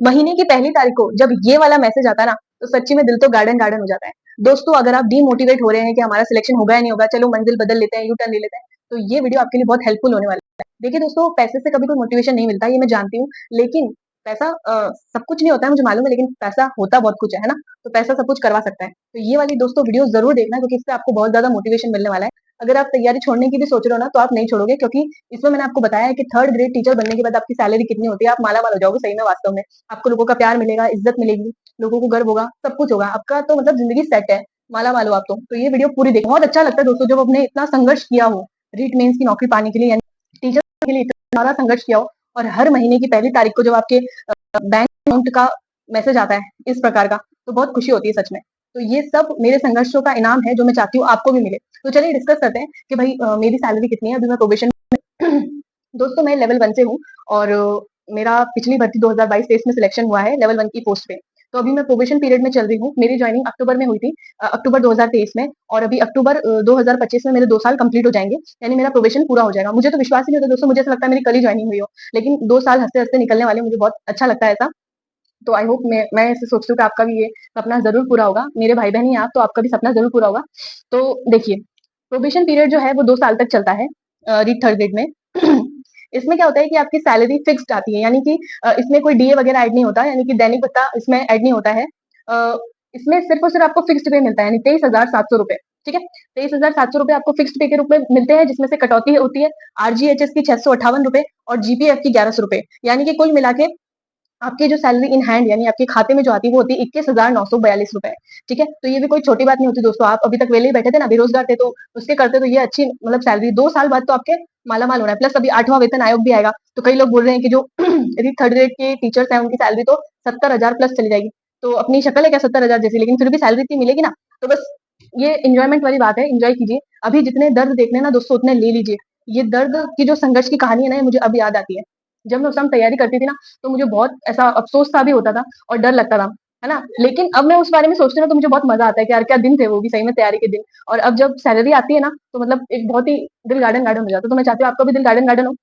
महीने की पहली तारीख को जब ये वाला मैसेज आता है ना, तो सच्ची में दिल तो गार्डन गार्डन हो जाता है। दोस्तों, अगर आप डीमोटिवेट हो रहे हैं कि हमारा सिलेक्शन होगा या नहीं होगा, चलो मंजिल बदल लेते हैं, यू टर्न ले लेते हैं, तो ये वीडियो आपके लिए बहुत हेल्पफुल होने वाला है। देखिए दोस्तों, पैसे से कभी कोई मोटिवेशन नहीं मिलता, ये मैं जानती हूँ, लेकिन पैसा सब कुछ नहीं होता है, मुझे मालूम है, लेकिन पैसा होता बहुत कुछ है ना? तो पैसा सब कुछ करवा सकता है। तो ये वाली दोस्तों वीडियो ज़रूर देखना, क्योंकि इससे आपको बहुत ज़्यादा मोटिवेशन मिलने वाला है। अगर आप तैयारी छोड़ने की भी सोच रहे हो ना, तो आप नहीं छोड़ोगे, क्योंकि इसमें मैंने आपको बताया है कि थर्ड ग्रेड टीचर बनने के बाद आपकी सैलरी कितनी होती है, आप माला-माल हो जाओगे सही में वास्तव में। आपको लोगों का प्यार मिलेगा, इज़्ज़त मिलेगी, लोगों को गर्व होगा, सब कुछ होगा। आपका तो मतलब ज़िंदगी सेट है, माला-माल हो आप तो। तो ये वीडियो पूरी देखो, बहुत अच्छा लगता है दोस्तों जब आपने इतना संघर्ष किया हो, रीट मेंस की नौकरी पाने के लिए, यानी टीचर के लिए इतना सारा संघर्ष किया हो, और हर महीने की पहली तारीख को जब आपके बैंक अकाउंट का मैसेज आता है इस प्रकार का, तो बहुत खुशी होती है सच में। तो ये सब मेरे संघर्षों का इनाम है, जो मैं चाहती हूँ आपको भी मिले। तो चलिए डिस्कस करते हैं कि भाई मेरी सैलरी कितनी है, अभी मैं प्रोबेशन दोस्तों मैं लेवल 1 से हूँ, और मेरा पिछली भर्ती 2022-23 में सिलेक्शन हुआ है लेवल 1 की पोस्ट पे। तो अभी मैं प्रोबेशन पीरियड में चल रही हूँ। मेरी जॉइनिंग अक्टूबर में हुई थी, अक्टूबर 2023 में, और अभी अक्टूबर 2025 में मेरे 2 साल कंप्लीट हो जाएँगे, यानी मेरा प्रोबेशन पूरा हो जाएगा। मुझे तो विश्वास ही नहीं होता दोस्तों, मुझे ऐसा लगता है मेरी कल ही जॉइनिंग हुई हो, लेकिन 2 साल हँसते-हँसते निकलने वाले हैं, मुझे बहुत अच्छा लगता है ऐसा। तो आई होप मैं ऐसे सोचती हूँ कि आपका भी ये सपना ज़रूर पूरा होगा। मेरे भाई-बहन ही हैं आप, तो आपका भी सपना ज़रूर पूरा होगा। तो देखिए, प्रोबेशन पीरियड जो है वो 2 साल तक चलता है, रीट थर्ड ग्रेड में। इसमें क्या होता है कि आपकी सैलरी फिक्स्ड आती है, यानी कि इसमें कोई डीए वगैरह ऐड नहीं होता, यानी कि दैनिक भत्ता इसमें ऐड नहीं होता है। इसमें सिर्फ़ और सिर्फ़ आपको फिक्स्ड पे मिलता है, यानी ₹23,700, ठीक है? ₹23,700 आपको फिक्स्ड पे के रूप में मिलते हैं, जिसमें से कटौती होती है आरजीएचएस की ₹658 और जीपीएफ की ₹1100, यानी कि कुल मिला के आपकी जो सैलरी इन हैंड, यानी आपके खाते में जो आती है वो होती है ₹21,942, ठीक है? तो ये भी कोई छोटी बात नहीं होती दोस्तों। आप अभी तक वेले ही बैठे थे ना, बेरोज़गार थे, तो उसके करते तो ये अच्छी मतलब सैलरी 2 साल बाद तो आपके माला-माल होना है। प्लस अभी 8वाँ वेतन आयोग भी आएगा, तो कई लोग बोल रहे हैं कि जो यदि थर्ड ग्रेड के टीचर्स हैं, उनकी सैलरी तो 70,000 प्लस चली जाएगी। तो अपनी शक्ल है क्या 70,000 जैसी, लेकिन फिर भी सैलरी इतनी मिलेगी ना, तो बस ये एन्जॉयमेंट वाली बात है, एन्जॉय कीजिए। अभी जितने दर्द देखने हैं ना दोस्तों, उतने ले लीजिए। ये दर्द की जो संघर्ष की कहानी है ना, ये मुझे अब याद आती है। जब मैं उस समय तैयारी करती थी ना, तो मुझे बहुत ऐसा अफ़सोस सा भी होता था और डर लगता था, है ना? लेकिन अब मैं उस बारे में सोचती हूँ ना, तो मुझे बहुत मज़ा आता है कि यार क्या दिन थे वो भी, सही में तैयारी के दिन। और अब जब सैलरी आती है ना, तो मतलब एक बहुत ही दिल गार्डन गार्डन हो जाता है। तो मैं चाहती हूँ आपका भी दिल गार्डन गार्डन हो।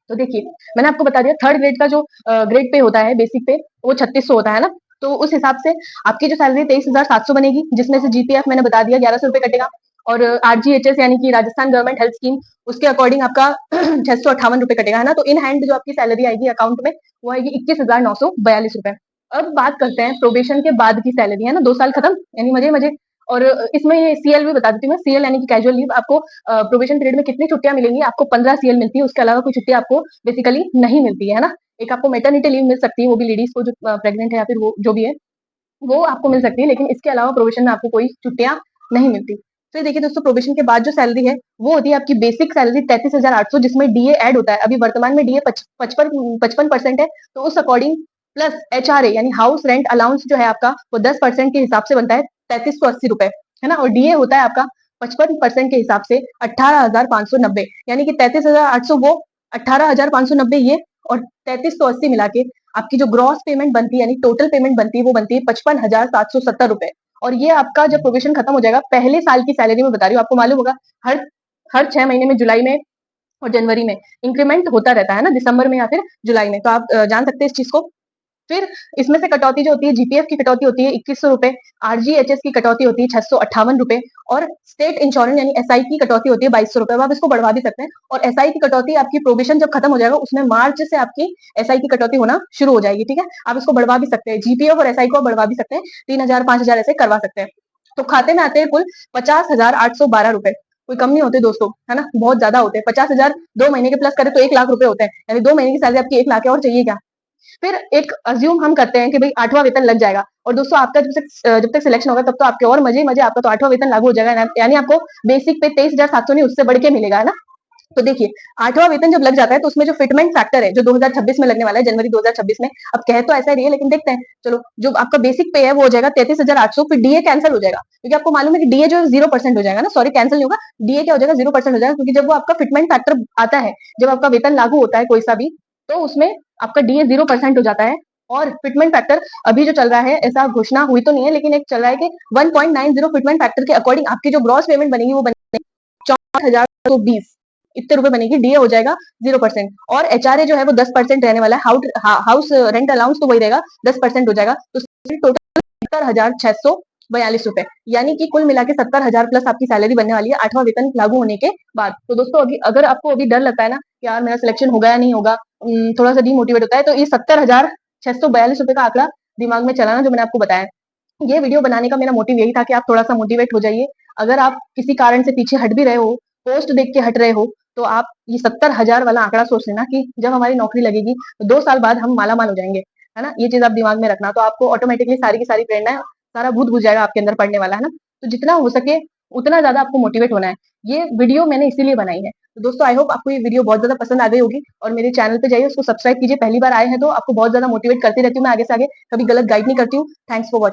तो देखिए, मैंने आपको बता दिया थर्ड ग्रेड का जो ग्रेड पे होता है, बेसिक पे, वो 3600 होता है ना? तो उस हिसाब से आपकी जो सैलरी 23,700 बनेगी, जिसमें से जीपीएफ मैंने बता दिया ₹1100 कटेगा, और आरजीएचएस यानी कि राजस्थान गवर्नमेंट हेल्थ स्कीम, उसके अकॉर्डिंग आपका ₹658 कटेगा, है ना? तो इन हैंड जो आपकी सैलरी आएगी अकाउंट में, वो आएगी ₹21,942। अब बात करते हैं प्रोबेशन के बाद की सैलरी, है ना? 2 साल खत्म, यानी मज़े-मज़े। और इसमें ये सीएल भी बता देती हूँ मैं, सीएल यानी कि कैजुअल लीव, आपको प्रोबेशन पीरियड में कितनी छुट्टियाँ मिलेंगी? आपको 15 सीएल मिलती है, उसके अलावा कोई छुट्टी आपको बेसिकली नहीं मिलती है ना? एक आपको मैटरनिटी लीव मिल सकती है, वो भी लेडीज़ को जो प्रेग्नेंट है या फिर वो जो भी है, वो आपको मिल सकती है, लेकिन इसके अलावा प्रोबेशन में आपको कोई छुट्टियाँ नहीं मिलती। फिर देखिए दोस्तों, प्रोबेशन के बाद जो सैलरी है, वो होती है आपकी बेसिक सैलरी 33,800, जिसमें डीए ऐड होता है। अभी वर्तमान में डीए 55% है, तो उस अकॉर्डिंग प्लस एचआरए यानी हाउस रेंट अलाउंस जो है आपका, वो 10% के हिसाब से बनता है ₹3380, है ना? और डीए होता है आपका 55% के हिसाब से 18,590, यानी कि 33,800 वो, 18,590 ये, और 3380 मिला के आपकी जो ग्रॉस पेमेंट बनती है, यानी टोटल पेमेंट बनती है, वो बनती है ₹55,770। और ये आपका जब प्रोबेशन खत्म हो जाएगा, पहले साल की सैलरी में बता रही हूँ, आपको मालूम होगा हर हर 6 महीने में, जुलाई में और जनवरी में इंक्रीमेंट होता रहता है ना, दिसंबर में या फिर जुलाई में, तो आप जान सकते हैं इस चीज को। फिर इसमें से कटौती जो होती है, जीपीएफ की कटौती होती है ₹2100, आरजीएचएस की कटौती होती है ₹658, और स्टेट इंश्योरेंस यानी एसआई की कटौती होती है ₹2200। अब आप इसको बढ़वा भी सकते हैं, और एसआई की कटौती आपकी प्रोबेशन जब खत्म हो जाएगा, उसमें मार्च से आपकी एसआई की कटौती होना शुरू हो जाएगी, ठीक है? आप इसको बढ़वा भी सकते हैं, जीपीएफ और एसआई को बढ़वा भी सकते हैं, 3000 5000 ऐसे करवा सकते हैं। तो खाते में आते हैं कुल ₹50,812। कोई कम नहीं होते दोस्तों, है ना? बहुत ज्यादा होते हैं। 50,000 2 महीने के प्लस करे तो 1 लाख रुपए होते हैं, यानी 2 महीने की सैलरी आपकी 1 लाख है, और चाहिए क्या? फिर एक अज्यूम हम करते हैं कि भाई 8वां वेतन लग जाएगा, और दोस्तों आपका जब तक सिलेक्शन होगा, तब तो आपके और मजे ही मजे, आपका तो 8वां वेतन लागू हो जाएगा, यानी आपको बेसिक पे 23,700 नहीं, उससे बढ़ के मिलेगा, है ना? तो देखिए, 8वां वेतन जब लग जाता है, तो उसमें जो फिटमेंट फैक्टर है, जो 2026 में लगने वाला है, जनवरी 2026 में, अब कह तो ऐसा ही रही है, लेकिन देखते हैं। चलो, जो आपका बेसिक पे है वो हो जाएगा 33,800, फिर डीए कैंसिल हो जाएगा, क्योंकि आपको मालूम है कि डीए जो है 0% हो जाएगा ना, सॉरी कैंसिल नहीं होगा, डीए क्या हो जाएगा, 0% हो जाएगा, क्योंकि जब वो आपका फिटमेंट फैक्टर आता है, जब आपका वेतन लागू होता है कोई सा भी, तो उसमें आपका डीए 0% हो जाता है। और फिटमेंट फैक्टर अभी जो चल रहा है, ऐसा घोषणा हुई तो नहीं है, लेकिन एक चल रहा है कि 1.90 फिटमेंट फैक्टर के अकॉर्डिंग आपकी जो ग्रॉस पेमेंट बनेगी, वो बनेगी 64,220। इतने रुपए बनेगी, डीए हो जाएगा 0%, और एचआरए जो है वो 10% रहने वाला है, हाउस रेंट अलाउंस तो वही रहेगा, 10% हो जाएगा, तो टोटल 70,642 रुपए, यानी कि कुल मिला के 70,000 प्लस आपकी सैलरी बनने वाली है 8वां वेतन लागू होने के बाद। तो दोस्तों अभी अगर आपको अभी डर लगता है ना कि यार मेरा सिलेक्शन होगा या नहीं होगा, थोड़ा सा डीमोटिवेट होता है, तो ये 70,642 रुपए का आंकड़ा दिमाग में चलाना जो मैंने आपको बताया। ये वीडियो बनाने का मेरा मोटिव यही था कि आप थोड़ा सा मोटिवेट हो जाइए। अगर आप किसी कारण से पीछे हट भी रहे हो, पोस्ट देख के हट रहे हो, तो आप ये 70,000 वाला आंकड़ा सोच लेना कि जब हमारी नौकरी लगेगी तो 2 साल बाद हम माला माल हो जाएंगे, है ना। ये चीज आप दिमाग में रखना, तो आपको ऑटोमेटिकली सारी की सारी प्रेरणा, सारा भूत घुस जाएगा आपके अंदर पढ़ने वाला, है ना। तो जितना हो सके उतना ज्यादा आपको मोटिवेट होना है। ये वीडियो मैंने इसीलिए बनाई है। तो दोस्तों आई होप आपको ये वीडियो बहुत ज्यादा पसंद आ गई होगी, और मेरे चैनल पे जाइए, उसको सब्सक्राइब कीजिए। पहली बार आए हैं तो आपको बहुत ज्यादा मोटिवेट करती रहती हूँ मैं आगे से आगे, कभी गलत गाइड नहीं करती हूँ। Thanks for watching.